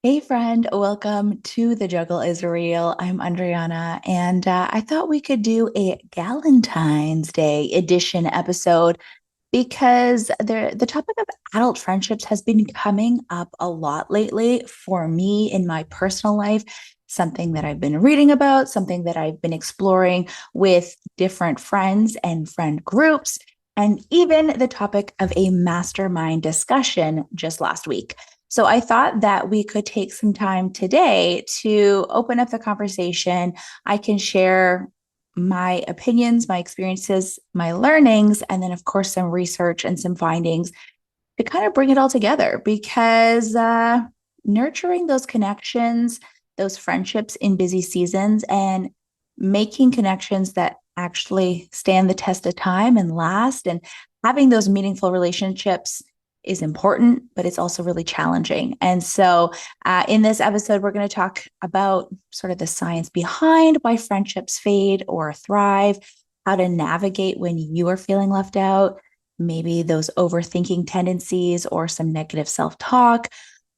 Hey friend, welcome to The Juggle is Real. I'm Andryanna, and I thought we could do a Galentine's Day edition episode because the topic of adult friendships has been coming up a lot lately for me in my personal life, something that I've been reading about, something that I've been exploring with different friends and friend groups, and even the topic of a mastermind discussion just last week. So I thought that we could take some time today to open up the conversation. I can share my opinions, my experiences, my learnings, and then, of course, some research and some findings to kind of bring it all together because nurturing those connections, those friendships in busy seasons, and making connections that actually stand the test of time and last, and having those meaningful relationships is important, but it's also really challenging. And so, in this episode, we're going to talk about sort of the science behind why friendships fade or thrive, how to navigate when you are feeling left out, maybe those overthinking tendencies or some negative self talk.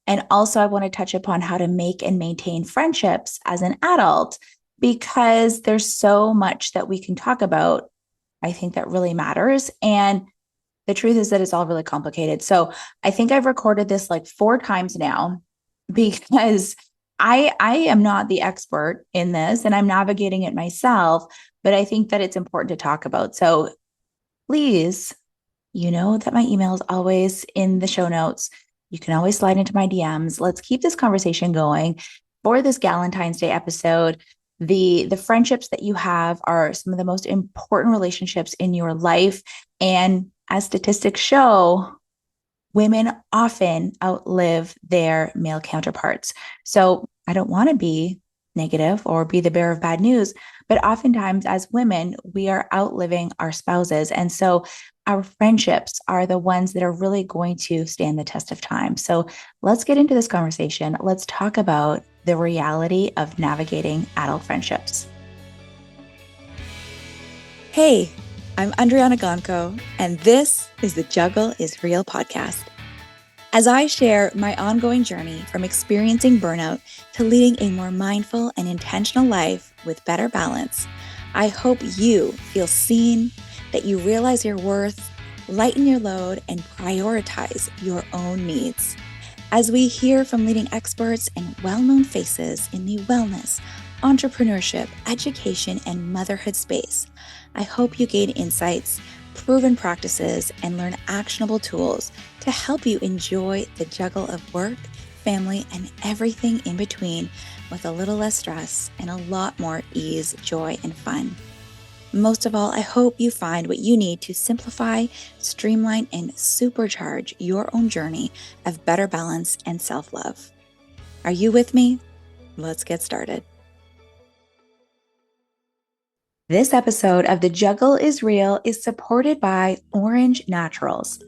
And also, I want to touch upon how to make and maintain friendships as an adult because there's so much that we can talk about. I think that really matters. And the truth is that it's all really complicated. So I think I've recorded this like four times now because I am not the expert in this and I'm navigating it myself, but I think that it's important to talk about. So please, you know that my email is always in the show notes. You can always slide into my DMs. Let's keep this conversation going for this Galentine's Day episode. The friendships that you have are some of the most important relationships in your life. And as statistics show, women often outlive their male counterparts. So I don't want to be negative or be the bearer of bad news, but oftentimes as women, we are outliving our spouses. And so our friendships are the ones that are really going to stand the test of time. So let's get into this conversation. Let's talk about the reality of navigating adult friendships. Hey, I'm Andryanna, and this is the Juggle is Real podcast. As I share my ongoing journey from experiencing burnout to leading a more mindful and intentional life with better balance, I hope you feel seen, that you realize your worth, lighten your load, and prioritize your own needs. As we hear from leading experts and well-known faces in the wellness, entrepreneurship, education, and motherhood space, I hope you gain insights, proven practices, and learn actionable tools to help you enjoy the juggle of work, family, and everything in between with a little less stress and a lot more ease, joy, and fun. Most of all, I hope you find what you need to simplify, streamline, and supercharge your own journey of better balance and self-love. Are you with me? Let's get started. This episode of The Juggle is Real is supported by Orange Naturals.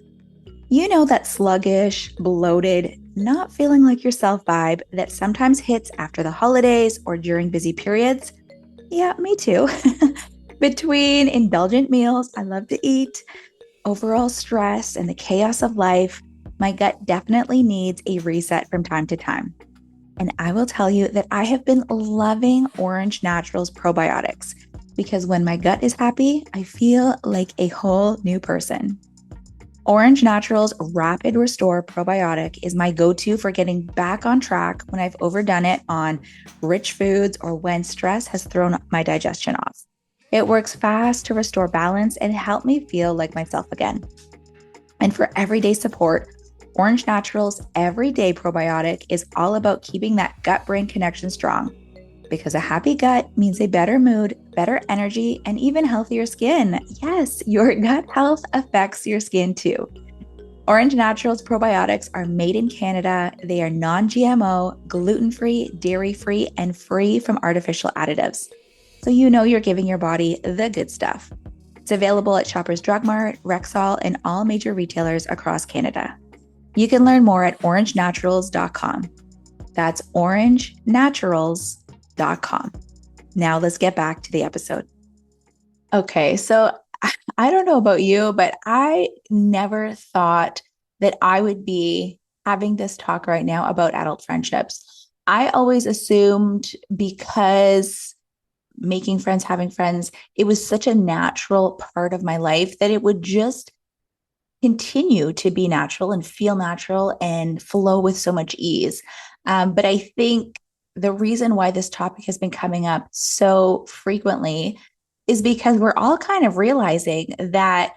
You know that sluggish, bloated, not feeling like yourself vibe that sometimes hits after the holidays or during busy periods? Yeah, me too. Between indulgent meals I love to eat, overall stress, and the chaos of life, my gut definitely needs a reset from time to time. And I will tell you that I have been loving Orange Naturals probiotics because when my gut is happy, I feel like a whole new person. Orange Naturals Rapid Restore Probiotic is my go-to for getting back on track when I've overdone it on rich foods or when stress has thrown my digestion off. It works fast to restore balance and help me feel like myself again. And for everyday support, Orange Naturals Everyday Probiotic is all about keeping that gut-brain connection strong. Because a happy gut means a better mood, better energy, and even healthier skin. Yes, your gut health affects your skin too. Orange Naturals probiotics are made in Canada. They are non-GMO, gluten-free, dairy-free, and free from artificial additives. So you know you're giving your body the good stuff. It's available at Shoppers Drug Mart, Rexall, and all major retailers across Canada. You can learn more at orangenaturals.com. That's orangenaturals.com. Now let's get back to the episode. Okay, so I don't know about you, but I never thought that I would be having this talk right now about adult friendships. I always assumed because making friends, having friends, it was such a natural part of my life that it would just continue to be natural and feel natural and flow with so much ease. But I think the reason why this topic has been coming up so frequently is because we're all kind of realizing that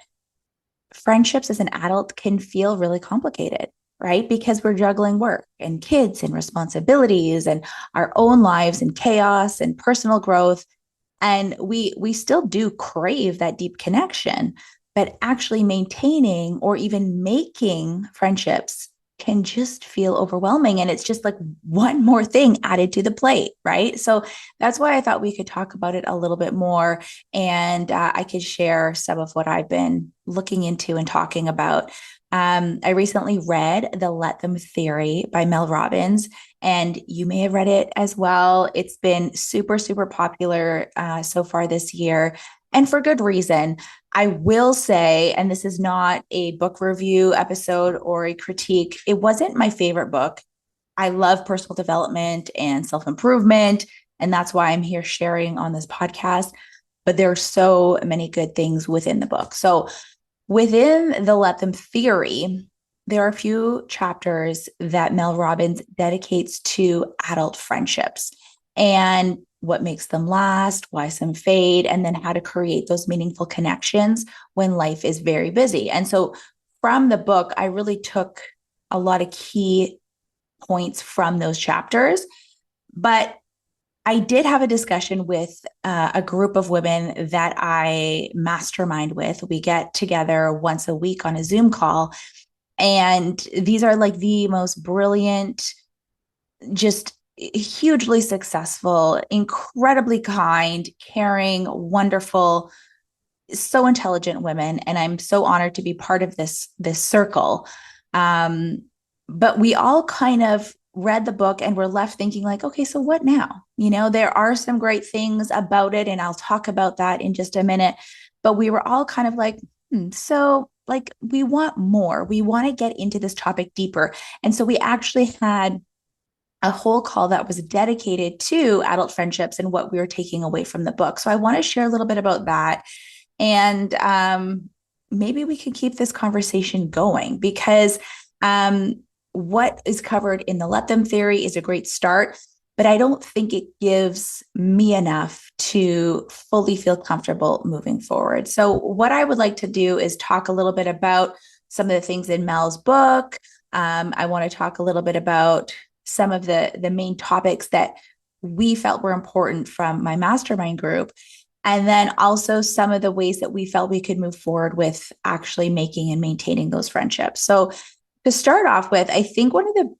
friendships as an adult can feel really complicated, right? Because we're juggling work and kids and responsibilities and our own lives and chaos and personal growth. And we still do crave that deep connection, but actually maintaining or even making friendships can just feel overwhelming, and it's just like one more thing added to the plate, right? So that's why I thought we could talk about it a little bit more, and I could share some of what I've been looking into and talking about. I recently read The Let Them Theory by Mel Robbins, and you may have read it as well. It's been super, super popular so far this year, and for good reason. I will say, and this is not a book review episode or a critique, it wasn't my favorite book. I love personal development and self improvement, and that's why I'm here sharing on this podcast. But there are so many good things within the book. So, within the Let Them theory, there are a few chapters that Mel Robbins dedicates to adult friendships and what makes them last, why some fade, and then how to create those meaningful connections when life is very busy. And so from the book, I really took a lot of key points from those chapters. But I did have a discussion with a group of women that I mastermind with. We get together once a week on a Zoom call. And these are like the most brilliant, just hugely successful, incredibly kind, caring, wonderful, so intelligent women. And I'm so honored to be part of this circle. Um, but we all kind of read the book and we're left thinking like, okay, so what now? You know, there are some great things about it, and I'll talk about that in just a minute. But we were all kind of like, so like we want more. We want to get into this topic deeper. And so we actually had a whole call that was dedicated to adult friendships and what we were taking away from the book. So I want to share a little bit about that. And maybe we can keep this conversation going because what is covered in the Let Them theory is a great start, but I don't think it gives me enough to fully feel comfortable moving forward. So, what I would like to do is talk a little bit about some of the things in Mel's book. I want to talk a little bit about some of the main topics that we felt were important from my mastermind group. And then also some of the ways that we felt we could move forward with actually making and maintaining those friendships. So, to start off with, I think one of the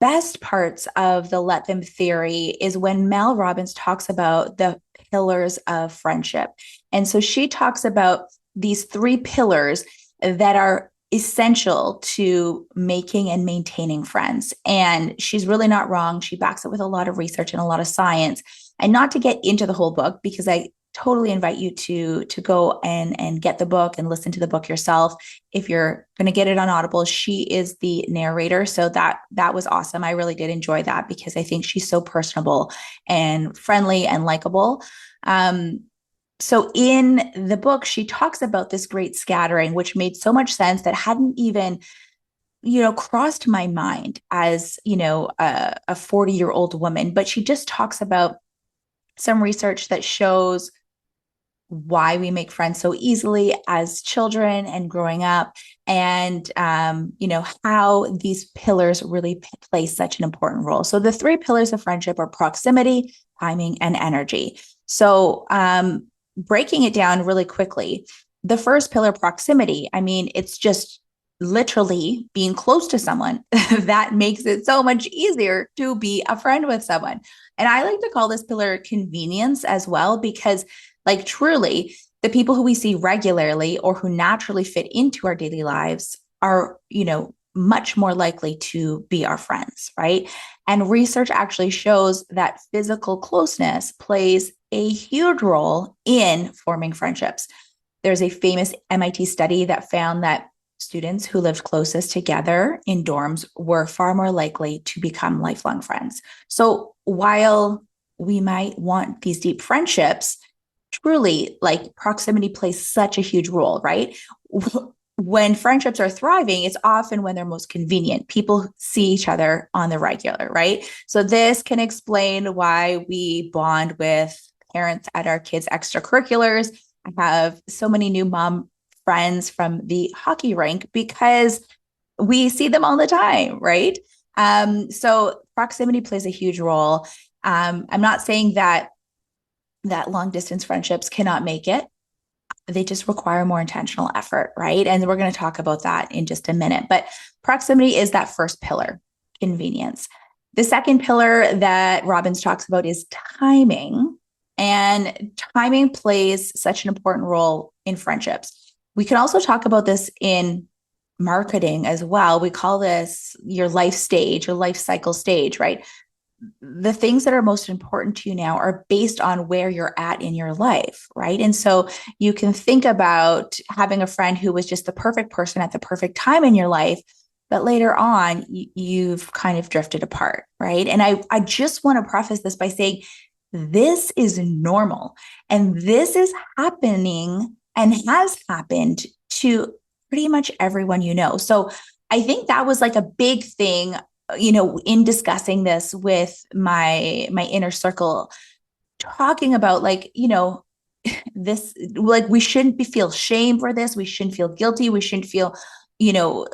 best parts of the Let Them theory is when Mel Robbins talks about the pillars of friendship. And so she talks about these three pillars that are essential to making and maintaining friends. And she's really not wrong. She backs it with a lot of research and a lot of science. And not to get into the whole book, because I totally invite you to go and get the book and listen to the book yourself. If you're going to get it on Audible, she is the narrator. So that was awesome. I really did enjoy that because I think she's so personable and friendly and likable. So in the book, she talks about this great scattering, which made so much sense that hadn't even, crossed my mind as, a 40-year-old woman. But she just talks about some research that shows why we make friends so easily as children and growing up, and how these pillars really play such an important role. So the three pillars of friendship are proximity, timing, and energy. So breaking it down really quickly, the first pillar, proximity, I mean, it's just literally being close to someone that makes it so much easier to be a friend with someone. And I like to call this pillar convenience as well, because like truly the people who we see regularly or who naturally fit into our daily lives are, much more likely to be our friends, right? And research actually shows that physical closeness plays a huge role in forming friendships. There's a famous MIT study that found that students who lived closest together in dorms were far more likely to become lifelong friends. So while we might want these deep friendships, truly, like proximity plays such a huge role, right? When friendships are thriving, it's often when they're most convenient. People see each other on the regular, right? So this can explain why we bond with parents at our kids' extracurriculars. I have so many new mom friends from the hockey rink because we see them all the time, right? So proximity plays a huge role. I'm not saying that long distance friendships cannot make it. They just require more intentional effort, right? And we're going to talk about that in just a minute. But proximity is that first pillar, convenience. The second pillar that Robbins talks about is timing. And timing plays such an important role in friendships. We can also talk about this in marketing as well. We call this your life stage, your life cycle stage, right? The things that are most important to you now are based on where you're at in your life, right? And so you can think about having a friend who was just the perfect person at the perfect time in your life, but later on, you've kind of drifted apart, right? And I just want to preface this by saying this is normal and this is happening and has happened to pretty much everyone you know. So I think that was like a big thing, in discussing this with my inner circle, talking about this, like we shouldn't feel shame for this. We shouldn't feel guilty. We shouldn't feel, you know,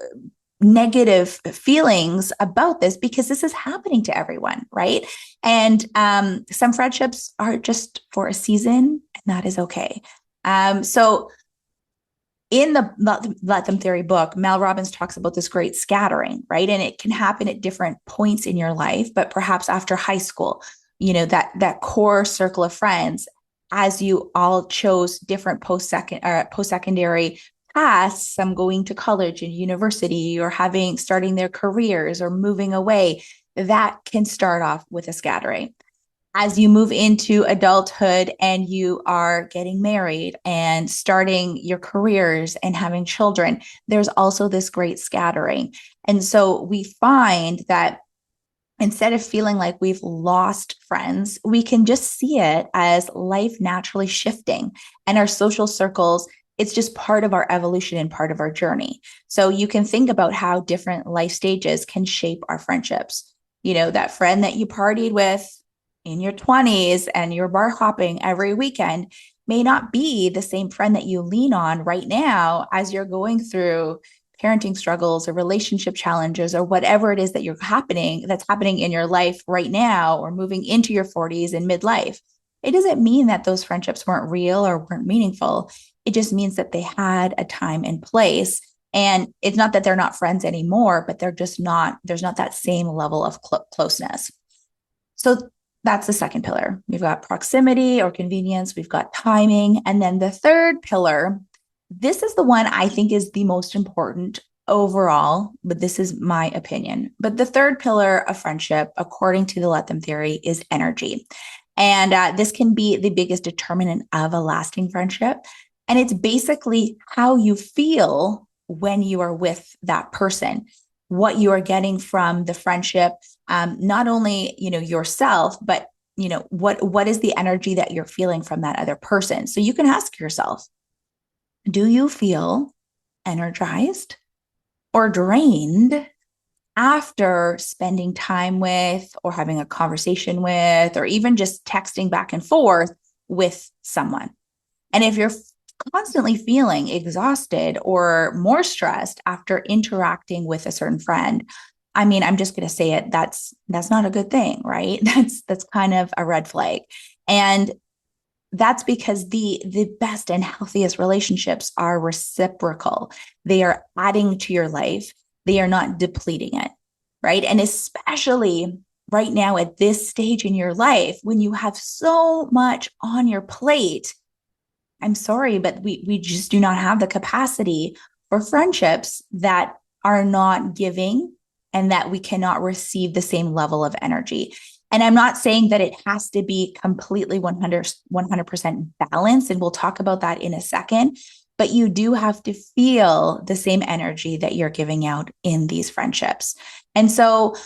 negative feelings about this because this is happening to everyone, right? And some friendships are just for a season, and that is okay. So in the Let Them Theory book, Mel Robbins talks about this great scattering, right? And it can happen at different points in your life, but perhaps after high school, that core circle of friends, as you all chose different post-secondary paths, some going to college and university or starting their careers or moving away, that can start off with a scattering. As you move into adulthood and you are getting married and starting your careers and having children, there's also this great scattering. And so we find that instead of feeling like we've lost friends, we can just see it as life naturally shifting and our social circles. It's just part of our evolution and part of our journey. So you can think about how different life stages can shape our friendships. That friend that you partied with in your 20s and you're bar hopping every weekend may not be the same friend that you lean on right now as you're going through parenting struggles or relationship challenges or whatever it is that's happening in your life right now or moving into your 40s and midlife. It doesn't mean that those friendships weren't real or weren't meaningful. It just means that they had a time and place. And it's not that they're not friends anymore, but there's not that same level of closeness. So that's the second pillar. We've got proximity or convenience, we've got timing. And then the third pillar, this is the one I think is the most important overall, but this is my opinion. But the third pillar of friendship, according to the Let Them Theory, is energy. And this can be the biggest determinant of a lasting friendship. And it's basically how you feel when you are with that person, what you are getting from the friendship, not only, yourself, but, what is the energy that you're feeling from that other person? So you can ask yourself, do you feel energized or drained after spending time with or having a conversation with, or even just texting back and forth with someone? And if you're constantly feeling exhausted or more stressed after interacting with a certain friend, I mean, I'm just going to say it, that's not a good thing, right? That's kind of a red flag. And that's because the best and healthiest relationships are reciprocal. They are adding to your life. They are not depleting it, right? And especially right now at this stage in your life, when you have so much on your plate, I'm sorry, but we just do not have the capacity for friendships that are not giving and that we cannot receive the same level of energy. And I'm not saying that it has to be completely 100% balanced. And we'll talk about that in a second. but you do have to feel the same energy that you're giving out in these friendships. And so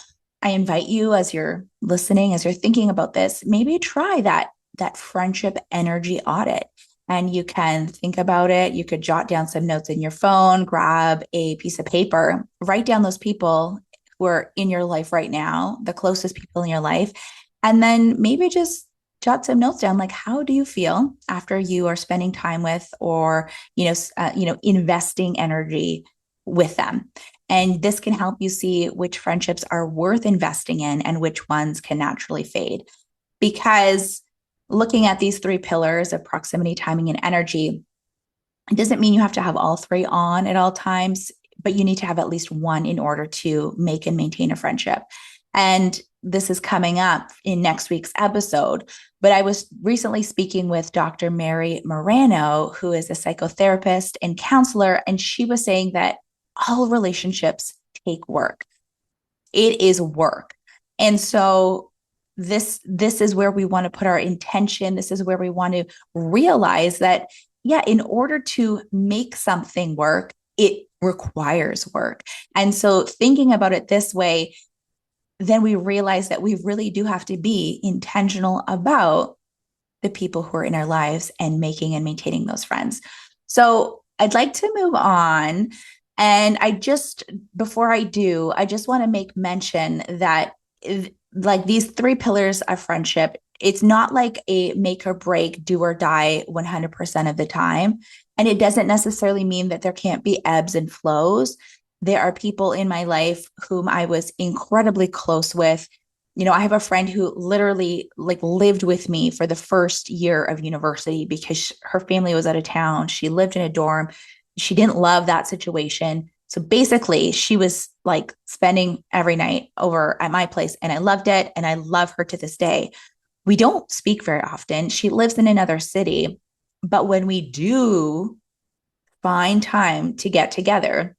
I invite you, as you're listening, as you're thinking about this, maybe try that friendship energy audit. And you can think about it. You could jot down some notes in your phone, grab a piece of paper, write down those people who are in your life right now, the closest people in your life, and then maybe just jot some notes down, like, how do you feel after you are spending time with, or investing energy with them. And this can help you see which friendships are worth investing in and which ones can naturally fade. Because looking at these three pillars of proximity, timing, and energy, it doesn't mean you have to have all three on at all times, but you need to have at least one in order to make and maintain a friendship. And this is coming up in next week's episode. But I was recently speaking with Dr. Mary Morano, who is a psychotherapist and counselor, and she was saying that all relationships take work. It is work. And so this is where we want to put our intention. This is where we want to realize that, yeah, in order to make something work, it requires work. And so thinking about it this way, then we realize that we really do have to be intentional about the people who are in our lives and making and maintaining those friends. So I'd like to move on. And before I do, I just want to make mention that, like, these three pillars of friendship, it's not like a make or break, do or die 100% of the time. And it doesn't necessarily mean that there can't be ebbs and flows. There are people in my life whom I was incredibly close with. I have a friend who literally lived with me for the first year of university because her family was out of town. She lived in a dorm. She didn't love that situation. So basically, she was like spending every night over at my place, and I loved it. And I love her to this day. We don't speak very often. She lives in another city. But when we do find time to get together,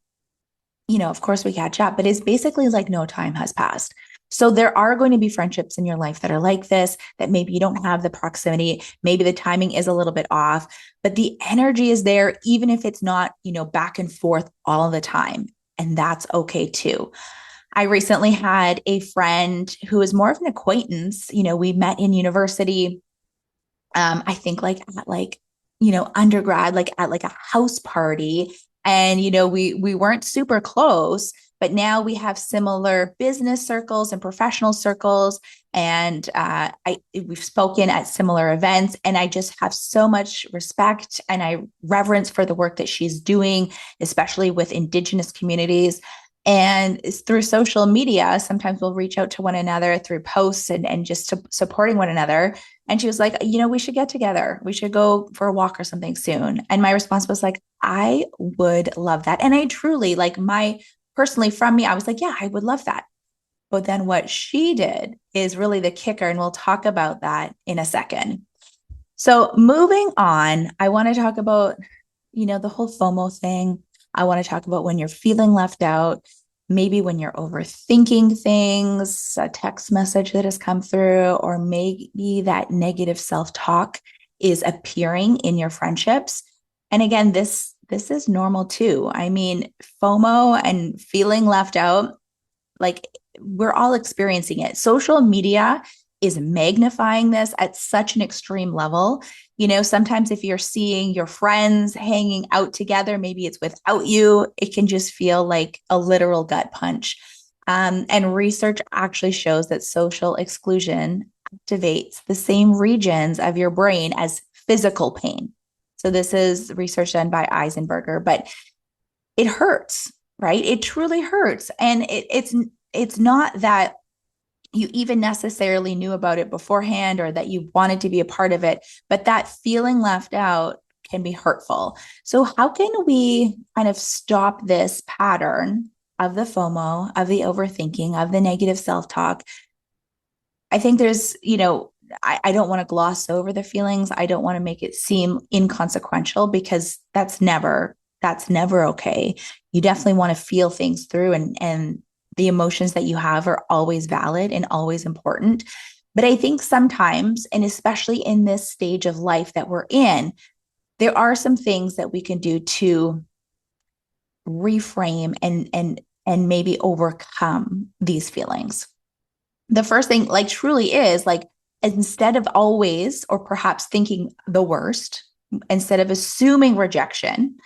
of course we catch up, but it's basically like no time has passed. So there are going to be friendships in your life that are like this, that maybe you don't have the proximity, maybe the timing is a little bit off, but the energy is there, even if it's not, back and forth all the time. And that's okay too. I recently had a friend who is more of an acquaintance. We met in university. I think undergrad, at a house party. And, we weren't super close, but now we have similar business circles and professional circles. And we've spoken at similar events, and I just have so much respect and I reverence for the work that she's doing, especially with Indigenous communities. And through social media, sometimes we'll reach out to one another through posts and just supporting one another. And she was like, we should get together. We should go for a walk or something soon. And my response was like, I would love that. And I truly, personally from me, I was like, yeah, I would love that. But then what she did is really the kicker. And we'll talk about that in a second. So moving on, I want to talk about, the whole FOMO thing. I want to talk about when you're feeling left out, maybe when you're overthinking things, a text message that has come through, or maybe that negative self-talk is appearing in your friendships. And again, this is normal too. I mean, FOMO and feeling left out, we're all experiencing it. Social media is magnifying this at such an extreme level. Sometimes if you're seeing your friends hanging out together, maybe it's without you, it can just feel like a literal gut punch. And research actually shows that social exclusion activates the same regions of your brain as physical pain. So this is research done by Eisenberger, but it hurts, right? It truly hurts. And it's not that you even necessarily knew about it beforehand or that you wanted to be a part of it, but that feeling left out can be hurtful. So how can we kind of stop this pattern of the FOMO, of the overthinking, of the negative self-talk? I think there's, I don't want to gloss over the feelings. I don't want to make it seem inconsequential, because that's never okay. You definitely want to feel things through, and the emotions that you have are always valid and always important. But I think sometimes, and especially in this stage of life that we're in, there are some things that we can do to reframe and maybe overcome these feelings. The first thing, like, truly is like, instead of always or perhaps thinking the worst, instead of assuming rejection,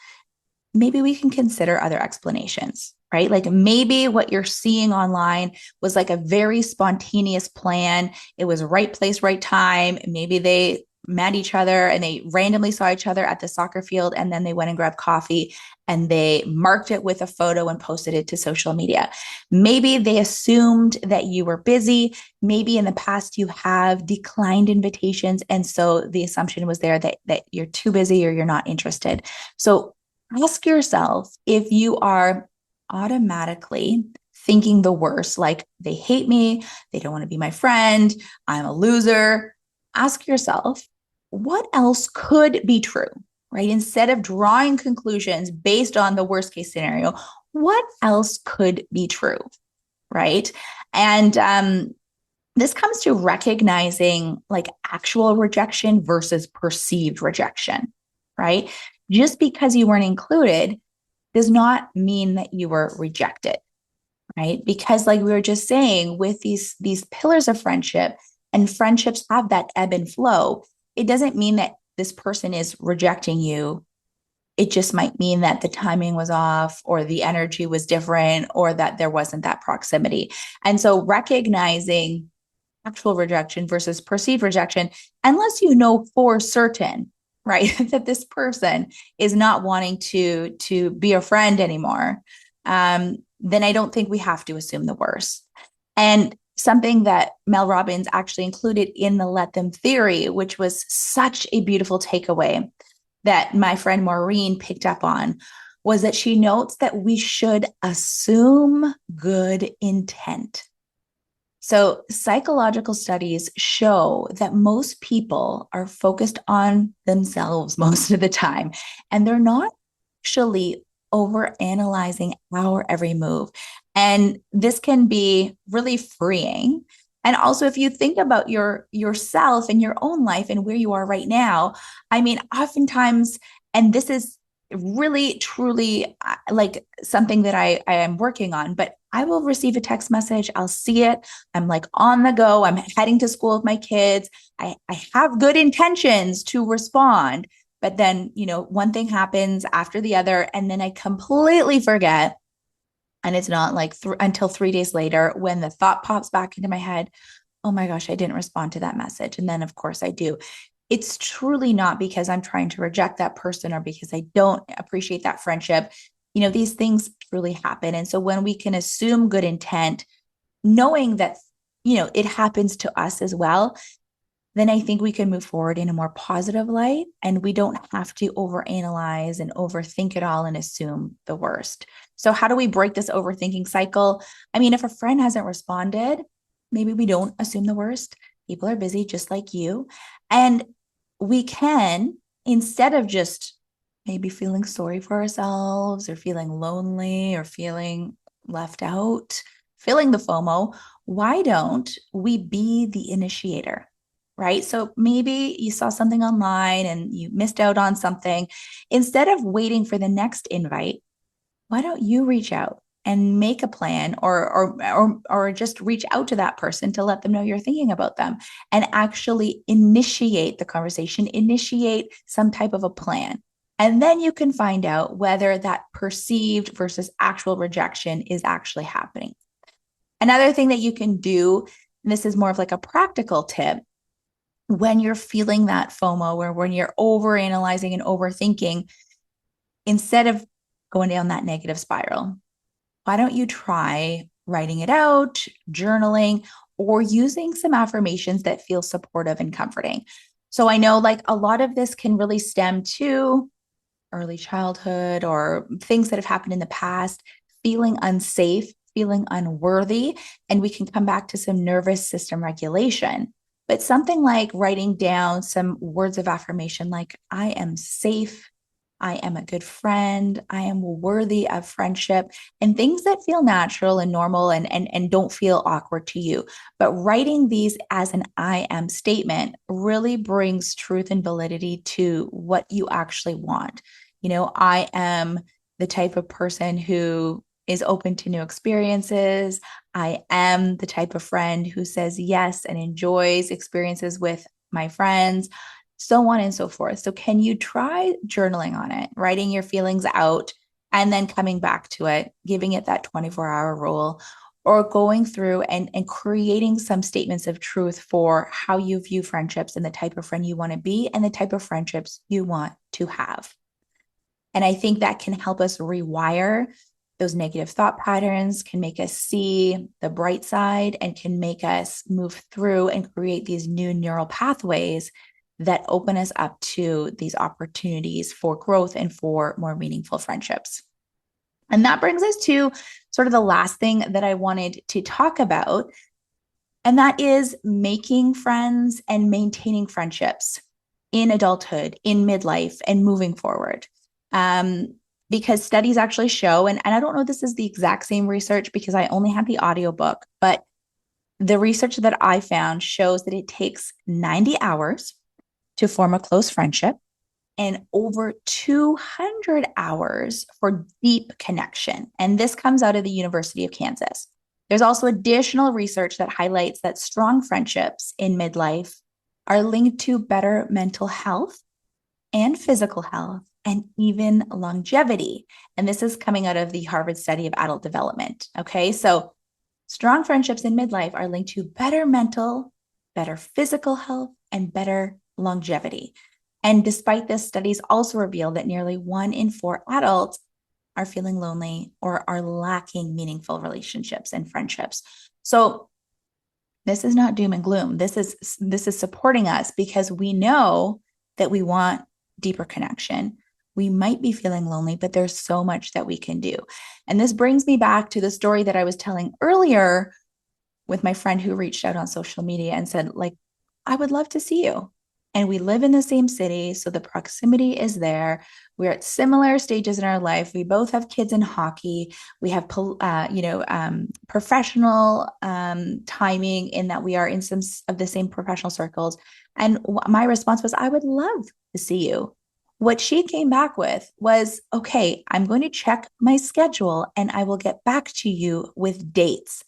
maybe we can consider other explanations, right? Like maybe what you're seeing online was like a very spontaneous plan. It was right place, right time. Maybe they met each other and they randomly saw each other at the soccer field, and then they went and grabbed coffee and they marked it with a photo and posted it to social media. Maybe they assumed that you were busy. Maybe in the past you have declined invitations, and so the assumption was there that you're too busy or you're not interested. So ask yourself if you are automatically thinking the worst, like they hate me, they don't want to be my friend, I'm a loser. Ask yourself, what else could be true, right? Instead of drawing conclusions based on the worst case scenario, what else could be true, right? And this comes to recognizing like actual rejection versus perceived rejection, right? Just because you weren't included does not mean that you were rejected, right? Because like we were just saying, with these pillars of friendship, and friendships have that ebb and flow, it doesn't mean that this person is rejecting you. It just might mean that the timing was off, or the energy was different, or that there wasn't that proximity. And so recognizing actual rejection versus perceived rejection, unless you know for certain, right, that this person is not wanting to be a friend anymore, then I don't think we have to assume the worst. And something that Mel Robbins actually included in the let them theory, which was such a beautiful takeaway that my friend Maureen picked up on, was that she notes that we should assume good intent. So, psychological studies show that most people are focused on themselves most of the time, and they're not actually over analyzing our every move. And this can be really freeing. And also, if you think about yourself and your own life and where you are right now, I mean, oftentimes, and this is really truly like something that I am working on, but I will receive a text message, I'll see it, I'm like on the go, I'm heading to school with my kids, I have good intentions to respond, but then, one thing happens after the other, and then I completely forget. And it's not like until 3 days later when the thought pops back into my head, oh my gosh, I didn't respond to that message. And then, of course, I do. It's truly not because I'm trying to reject that person or because I don't appreciate that friendship. These things truly happen. And so when we can assume good intent, knowing that, it happens to us as well, then I think we can move forward in a more positive light, and we don't have to overanalyze and overthink it all and assume the worst. So how do we break this overthinking cycle? I mean, if a friend hasn't responded, maybe we don't assume the worst. People are busy just like you. And we can, instead of just maybe feeling sorry for ourselves or feeling lonely or feeling left out, feeling the FOMO, why don't we be the initiator? Right? So maybe you saw something online and you missed out on something. Instead of waiting for the next invite, why don't you reach out and make a plan, or just reach out to that person to let them know you're thinking about them, and actually initiate the conversation, initiate some type of a plan. And then you can find out whether that perceived versus actual rejection is actually happening. Another thing that you can do, and this is more of like a practical tip, when you're feeling that FOMO, or when you're over analyzing and overthinking, instead of going down that negative spiral, why don't you try writing it out, journaling, or using some affirmations that feel supportive and comforting? So I know like a lot of this can really stem to early childhood or things that have happened in the past, feeling unsafe, feeling unworthy, and we can come back to some nervous system regulation. But something like writing down some words of affirmation like, I am safe, I am a good friend. I am worthy of friendship and things that feel natural and normal and don't feel awkward to you. But writing these as an I am statement really brings truth and validity to what you actually want. I am the type of person who is open to new experiences. I am the type of friend who says yes and enjoys experiences with my friends, so on and so forth. So, can you try journaling on it, writing your feelings out, and then coming back to it, giving it that 24-hour rule, or going through and creating some statements of truth for how you view friendships and the type of friend you want to be and the type of friendships you want to have? And I think that can help us rewire those negative thought patterns, can make us see the bright side, and can make us move through and create these new neural pathways that open us up to these opportunities for growth and for more meaningful friendships. And that brings us to sort of the last thing that I wanted to talk about, and that is making friends and maintaining friendships in adulthood, in midlife, and moving forward. Um, because studies actually show, and I don't know if this is the exact same research because I only had the audiobook, but the research that I found shows that it takes 90 hours to form a close friendship and over 200 hours for deep connection. And this comes out of the University of Kansas. There's also additional research that highlights that strong friendships in midlife are linked to better mental health and physical health and even longevity. And this is coming out of the Harvard study of adult development. Okay. So strong friendships in midlife are linked to better mental, better physical health, and better longevity. And despite this, studies also reveal that nearly 1 in 4 adults are feeling lonely or are lacking meaningful relationships and friendships. So this is not doom and gloom. This is supporting us because we know that we want deeper connection. We might be feeling lonely, but there's so much that we can do. And this brings me back to the story that I was telling earlier with my friend who reached out on social media and said, like, I would love to see you. And we live in the same city, so the proximity is there. We're at similar stages in our life. We both have kids in hockey. We have, professional timing in that we are in some of the same professional circles. And my response was, I would love to see you. What she came back with was, okay, I'm going to check my schedule and I will get back to you with dates.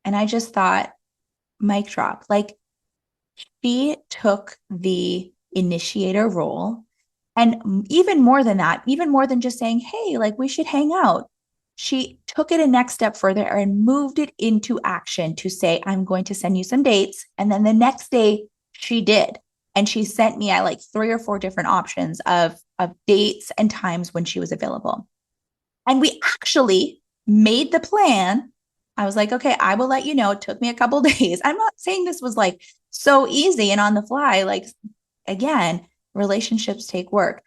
And I just thought, mic drop. Like, she took the initiator role. And even more than that, even more than just saying, hey, like we should hang out, she took it a next step further and moved it into action to say, I'm going to send you some dates. And then the next day she did. And she sent me like 3 or 4 different options of dates and times when she was available. And we actually made the plan. I was like, okay, I will let you know. It took me a couple days. I'm not saying this was like so easy and on the fly. Like, again, relationships take work.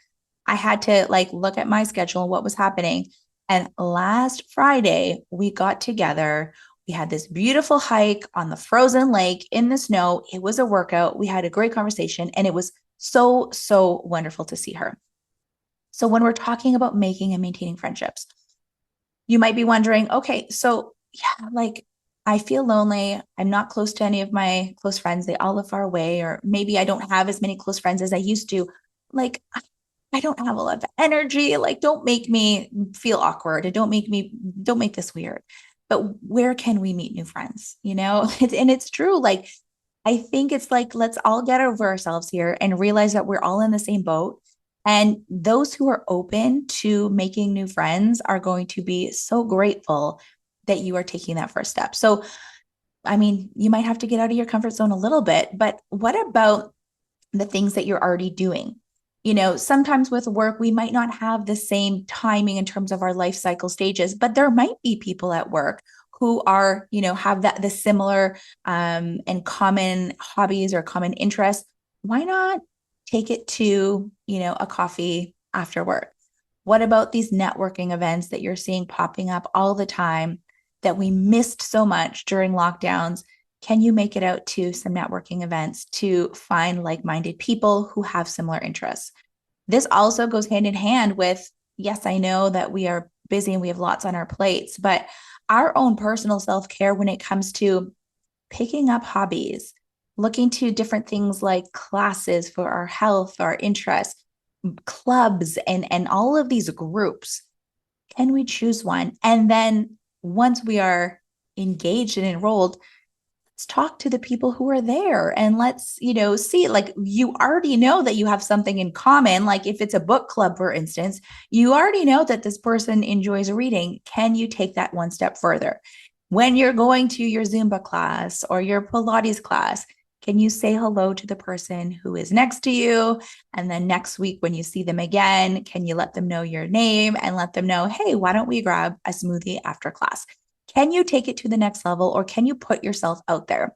I had to like look at my schedule and what was happening. And last Friday, we got together. We had this beautiful hike on the frozen lake in the snow. It was a workout. We had a great conversation, and it was so, so wonderful to see her. So, when we're talking about making and maintaining friendships, you might be wondering, okay, so yeah, like I feel lonely. I'm not close to any of my close friends. They all live far away, or maybe I don't have as many close friends as I used to. Like, I don't have a lot of energy. Like, don't make me feel awkward and don't make this weird. But where can we meet new friends? And it's true. Like, I think it's like, let's all get over ourselves here and realize that we're all in the same boat. And those who are open to making new friends are going to be so grateful that you are taking that first step. So, I mean, you might have to get out of your comfort zone a little bit, but what about the things that you're already doing? Sometimes with work, we might not have the same timing in terms of our life cycle stages, but there might be people at work who are, have the similar and common hobbies or common interests. Why not take it to, a coffee after work? What about these networking events that you're seeing popping up all the time that we missed so much during lockdowns? Can you make it out to some networking events to find like minded people who have similar interests? This also goes hand in hand with, yes, I know that we are busy and we have lots on our plates, but our own personal self care when it comes to picking up hobbies, looking to different things like classes for our health, our interests, clubs, and all of these groups. Can we choose one? And then once we are engaged and enrolled, let's talk to the people who are there and let's, see, like, you already know that you have something in common. Like if it's a book club, for instance, you already know that this person enjoys reading. Can you take that one step further? When you're going to your Zumba class or your Pilates class, can you say hello to the person who is next to you? And then next week, when you see them again, can you let them know your name and let them know, hey, why don't we grab a smoothie after class? Can you take it to the next level, or can you put yourself out there?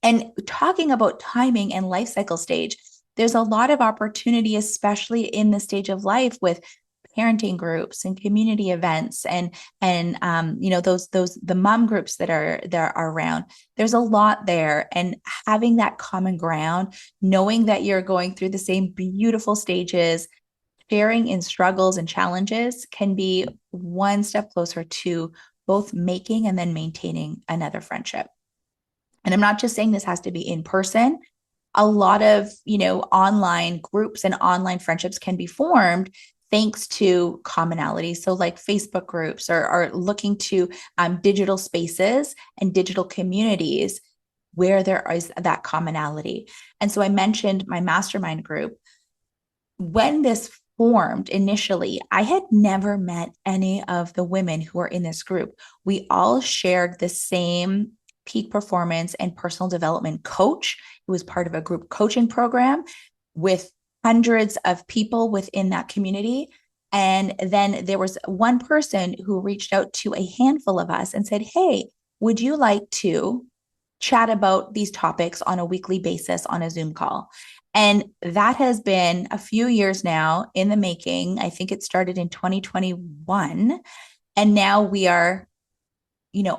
And talking about timing and life cycle stage, there's a lot of opportunity, especially in the stage of life with parenting groups and community events and those the mom groups that are around. There's a lot there, and having that common ground, knowing that you're going through the same beautiful stages, sharing in struggles and challenges can be one step closer to both making and then maintaining another friendship. And I'm not just saying this has to be in person. A lot of, online groups and online friendships can be formed thanks to commonality. So like Facebook groups are looking to digital spaces and digital communities where there is that commonality. And so I mentioned my mastermind group. When this formed initially, I had never met any of the women who are in this group. We all shared the same peak performance and personal development coach. It was part of a group coaching program with hundreds of people within that community. And then there was one person who reached out to a handful of us and said, hey, would you like to chat about these topics on a weekly basis on a Zoom call? And that has been a few years now in the making. I think it started in 2021. And now we are,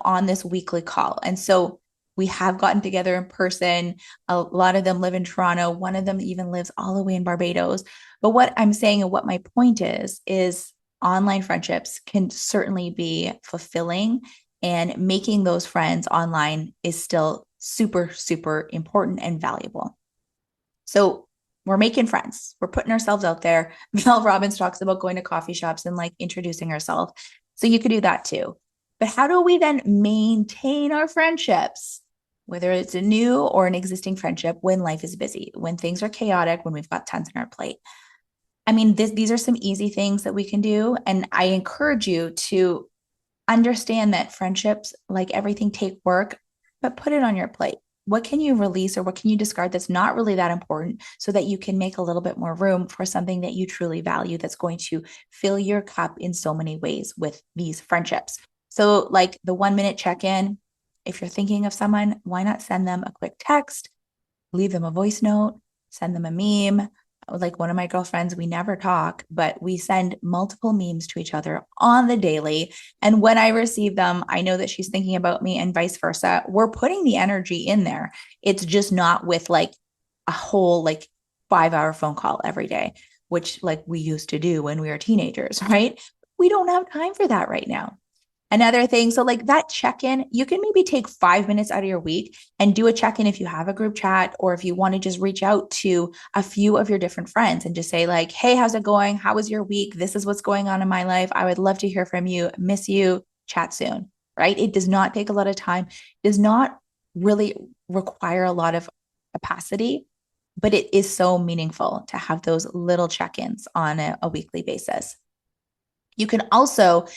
on this weekly call. And so we have gotten together in person. A lot of them live in Toronto. One of them even lives all the way in Barbados. But what I'm saying and what my point is online friendships can certainly be fulfilling, and making those friends online is still super, super important and valuable. So we're making friends. We're putting ourselves out there. Mel Robbins talks about going to coffee shops and like introducing ourselves. So you could do that too. But how do we then maintain our friendships, whether it's a new or an existing friendship, when life is busy, when things are chaotic, when we've got tons on our plate? I mean, these are some easy things that we can do. And I encourage you to understand that friendships, like everything, take work, but put it on your plate. What can you release or what can you discard that's not really that important, so that you can make a little bit more room for something that you truly value that's going to fill your cup in so many ways with these friendships? So, like the 1 minute check in, if you're thinking of someone, why not send them a quick text, leave them a voice note, send them a meme? Like one of my girlfriends, we never talk, but we send multiple memes to each other on the daily. And when I receive them, I know that she's thinking about me and vice versa. We're putting the energy in there. It's just not with like a whole like 5 hour phone call every day, which like we used to do when we were teenagers, right? We don't have time for that right now. Another thing, so like that check in, you can maybe take 5 minutes out of your week and do a check in if you have a group chat, or if you want to just reach out to a few of your different friends and just say, like, hey, how's it going? How was your week? This is what's going on in my life. I would love to hear from you. Miss you. Chat soon, right? It does not take a lot of time, it does not really require a lot of capacity, but it is so meaningful to have those little check ins on a weekly basis. You can also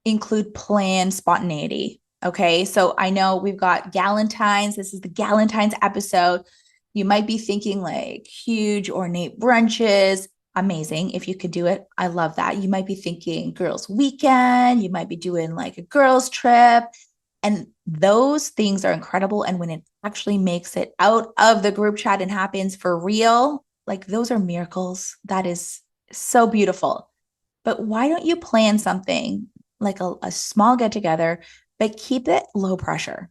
include planned spontaneity. Okay. So I know we've got Galentine's. This is the Galentine's episode. You might be thinking like huge ornate brunches. Amazing. If you could do it, I love that. You might be thinking girls' weekend. You might be doing like a girls' trip. And those things are incredible. And when it actually makes it out of the group chat and happens for real, like those are miracles. That is so beautiful. But why don't you plan something like a small get together, but keep it low pressure?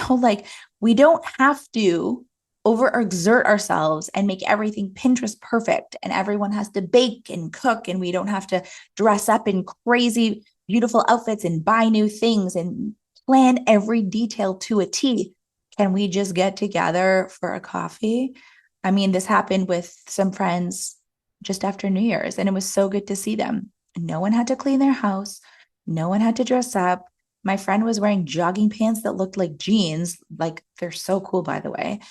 Like we don't have to overexert ourselves and make everything Pinterest perfect, and everyone has to bake and cook, and we don't have to dress up in crazy, beautiful outfits and buy new things and plan every detail to a T. Can we just get together for a coffee? I mean, this happened with some friends just after New Year's, and it was so good to see them. No one had to clean their house, no one had to dress up. My friend was wearing jogging pants that looked like jeans. Like, they're so cool, by the way.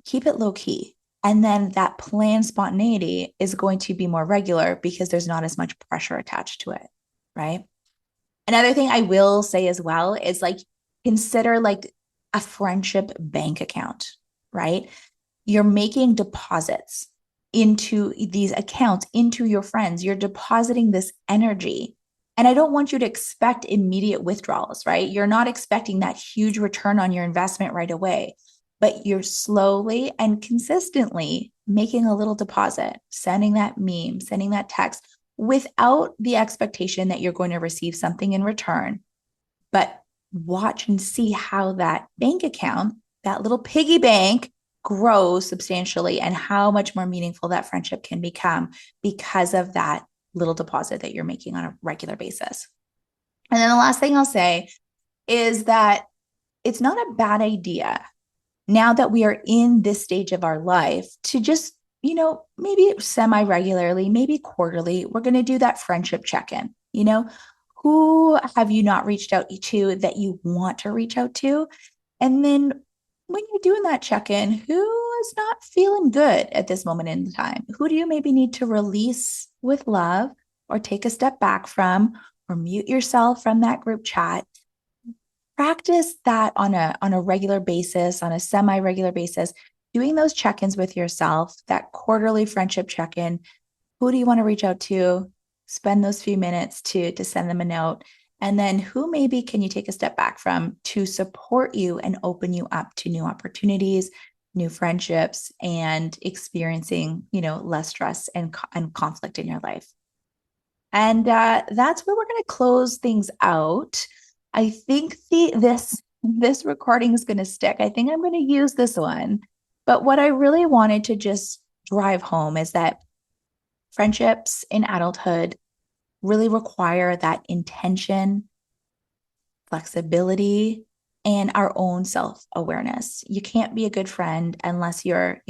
Keep it low key. And then that planned spontaneity is going to be more regular because there's not as much pressure attached to it, right? Another thing I will say as well is like, consider like a friendship bank account, right? You're making deposits into these accounts, into your friends. You're depositing this energy. And I don't want you to expect immediate withdrawals, right? You're not expecting that huge return on your investment right away, but you're slowly and consistently making a little deposit, sending that meme, sending that text without the expectation that you're going to receive something in return. But watch and see how that bank account, that little piggy bank, grows substantially, and how much more meaningful that friendship can become because of that little deposit that you're making on a regular basis. And then the last thing I'll say is that it's not a bad idea, now that we are in this stage of our life, to just, maybe semi regularly, maybe quarterly, we're going to do that friendship check in. Who have you not reached out to that you want to reach out to? And then when you're doing that check in, who is not feeling good at this moment in time? Who do you maybe need to release with love, or take a step back from, or mute yourself from that group chat? Practice that on a regular basis, on a semi-regular basis, doing those check-ins with yourself, that quarterly friendship check-in. Who do you want to reach out to? Spend those few minutes to send them a note. And then who maybe can you take a step back from to support you and open you up to new opportunities, new friendships, and experiencing, less stress and conflict in your life. And that's where we're going to close things out. I think this recording is going to stick. I think I'm going to use this one. But what I really wanted to just drive home is that friendships in adulthood really require that intention, flexibility, and our own self-awareness. You can't be a good friend unless you're,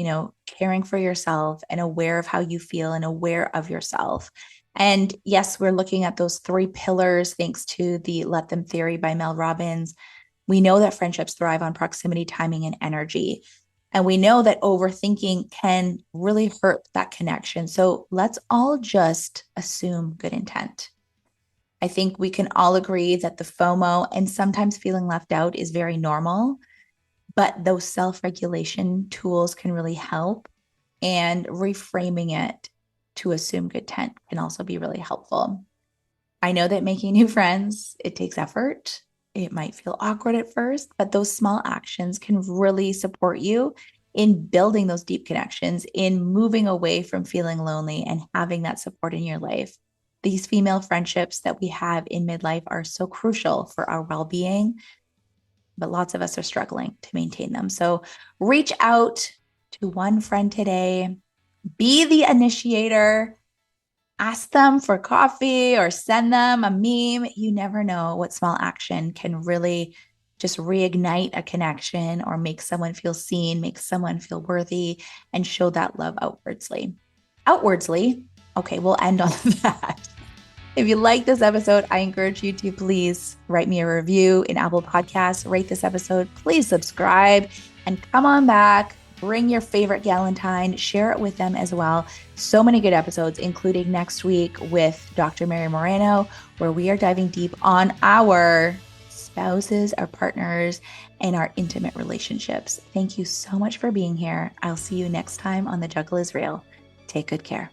caring for yourself and aware of how you feel and aware of yourself. And yes, we're looking at those 3 pillars thanks to the Let Them theory by Mel Robbins. We know that friendships thrive on proximity, timing, and energy. And we know that overthinking can really hurt that connection. So let's all just assume good intent. I think we can all agree that the FOMO and sometimes feeling left out is very normal, but those self-regulation tools can really help. And reframing it to assume good intent can also be really helpful. I know that making new friends, it takes effort. It might feel awkward at first, but those small actions can really support you in building those deep connections, in moving away from feeling lonely and having that support in your life. These female friendships that we have in midlife are so crucial for our well-being, but lots of us are struggling to maintain them. So reach out to one friend today, be the initiator, ask them for coffee or send them a meme. You never know what small action can really just reignite a connection or make someone feel seen, make someone feel worthy, and show that love outwardly. Okay, we'll end on that. If you like this episode, I encourage you to please write me a review in Apple Podcasts, rate this episode, please subscribe, and come on back. Bring your favorite Galentine, share it with them as well. So many good episodes, including next week with Dr. Mary Moreno, where we are diving deep on our spouses, our partners, and our intimate relationships. Thank you so much for being here. I'll see you next time on The Juggle is Real. Take good care.